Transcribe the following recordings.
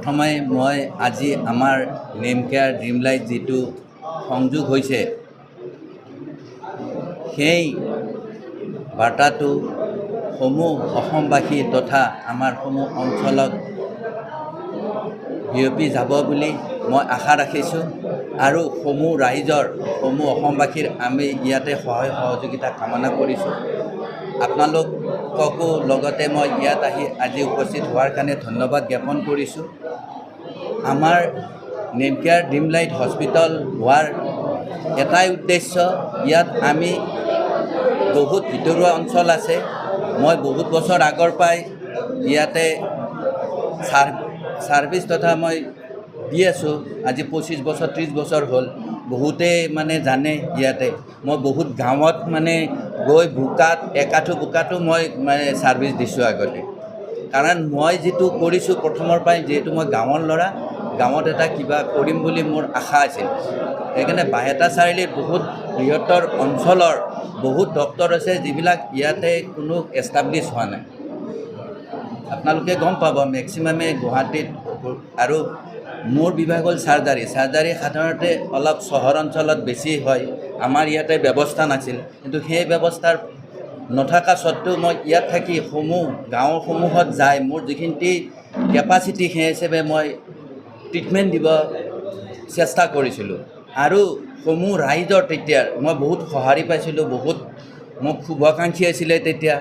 প্ৰথমে মই আজি আমাৰ নেম কেয়াৰ ড্ৰিম লাইট যিটো সংযোগ হৈছে সেই বাৰ্তাটো সমূহ অসমবাসী তথা আমাৰ সমূহ অঞ্চলত বিয়পি যাব বুলি মই আশা ৰাখিছোঁ আৰু সমূহ ৰাইজৰ সমূহ অসমবাসীৰ আমি ইয়াতে সহায় সহযোগিতা কামনা কৰিছোঁ। আপোনালোককো লগতে মই ইয়াত আজি উপস্থিত হোৱাৰ কাৰণে ধন্যবাদ জ্ঞাপন কৰিছোঁ। আমাৰ name care dream light hospital হোৱাৰ এটাই উদ্দেশ্য, ইয়াত আমি বহুত ভিতৰুৱা অঞ্চল আছে। মই বহুত বছৰ আগৰ পৰাই ইয়াতে ছাৰ্ভিচ তথা মই দি আছোঁ। আজি 25 বছৰ 30 বছৰ হ'ল। বহুতেই জানে ইয়াতে মই বহুত গাঁৱত গৈ বোকাত একাঠু বোকাটো মই ছাৰ্ভিচ দিছোঁ আগতে। কাৰণ মই যিটো কৰিছোঁ প্ৰথমৰ পৰাই, যিহেতু মই গাঁৱৰ ল'ৰা, গাঁৱত এটা কিবা কৰিম বুলি মোৰ আশা আছিল। সেইকাৰণে বাহেতা চাৰিআলিৰ বহুত বৃহত্তৰ অঞ্চলৰ বহুত ডক্তৰ আছে যিবিলাক ইয়াতে কোনো এষ্টাব্লিছ হোৱা নাই। আপোনালোকে গম পাব মেক্সিমামে গুৱাহাটীত, আৰু মোৰ বিভাগ হ'ল চাৰ্জাৰী সাধাৰণতে অলপ চহৰ অঞ্চলত বেছি হয়। আমাৰ ইয়াতে ব্যৱস্থা নাছিল, কিন্তু সেই ব্যৱস্থাৰ নথকা স্বত্বেও মই ইয়াত থাকি গাঁওসমূহত যাই মোৰ যিখিনি কেপাচিটি সেই হিচাপে মই ট্ৰিটমেণ্ট দিব চেষ্টা কৰিছিলোঁ। আৰু সমূহ ৰাইজৰ তেতিয়া মই বহুত সঁহাৰি পাইছিলোঁ, বহুত মোক শুভাকাংক্ষী আছিলে তেতিয়া।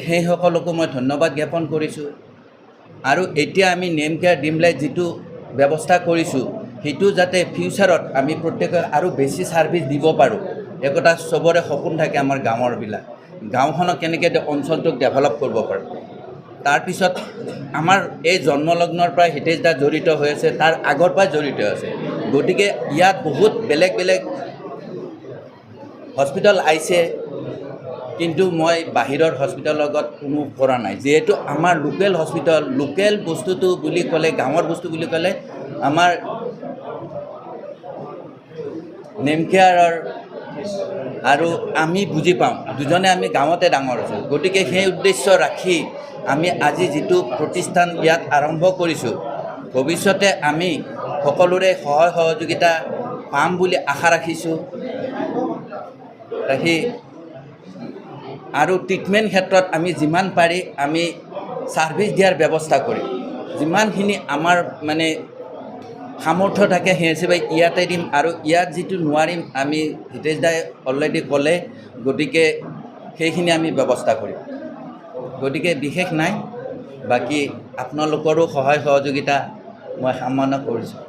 সেইসকলকো মই ধন্যবাদ জ্ঞাপন কৰিছোঁ। আৰু এতিয়া আমি নেম কেয়াৰ ড্ৰিম লাইট যিটো ব্যৱস্থা কৰিছোঁ সেইটো যাতে ফিউচাৰত আমি প্ৰত্যেকে আৰু বেছি ছাৰ্ভিচ দিব পাৰোঁ। একোটা চবৰে সপোন থাকে আমাৰ গাঁওখনক কেনেকৈ অঞ্চলটোক ডেভেলপ কৰিব পাৰোঁ। তাৰপিছত আমাৰ এই জন্মলগ্নৰ পৰাই হিতেশ দা জড়িত হৈ আছে, তাৰ আগৰ পৰাই জড়িত আছে। গতিকে ইয়াত বহুত বেলেগ বেলেগ হস্পিটেল আহিছে, কিন্তু মই বাহিৰৰ হস্পিটেলৰ লগত কোনো কৰা নাই। যিহেতু আমাৰ লোকেল হস্পিটেল, লোকেল বস্তুটো বুলি ক'লে, গাঁৱৰ বস্তু বুলি ক'লে আমাৰ নেম কেয়াৰৰ আৰু আমি বুজি পাওঁ, দুজনে আমি গাঁৱতে ডাঙৰ হৈছোঁ। গতিকে সেই উদ্দেশ্য ৰাখি আমি আজি যিটো প্ৰতিষ্ঠান ইয়াত আৰম্ভ কৰিছোঁ, ভৱিষ্যতে আমি সকলোৰে সহায় সহযোগিতা পাম বুলি আশা ৰাখিছোঁ। আৰু ট্ৰিটমেণ্ট ক্ষেত্ৰত আমি যিমান পাৰি আমি ছাৰ্ভিচ দিয়াৰ ব্যৱস্থা কৰিম। যিমানখিনি আমাৰ সামৰ্থ্য থাকে সেই হিচাপে ইয়াতে দিম। আৰু ইয়াত যিটো নোৱাৰিম আমি হিতেশ দাই অলৰেডি ক'লে, গতিকে সেইখিনি আমি ব্যৱস্থা কৰিম। গতিকে বিশেষ নাই, বাকী আপোনালোকৰো সহায় সহযোগিতা মই কামনা কৰিছোঁ।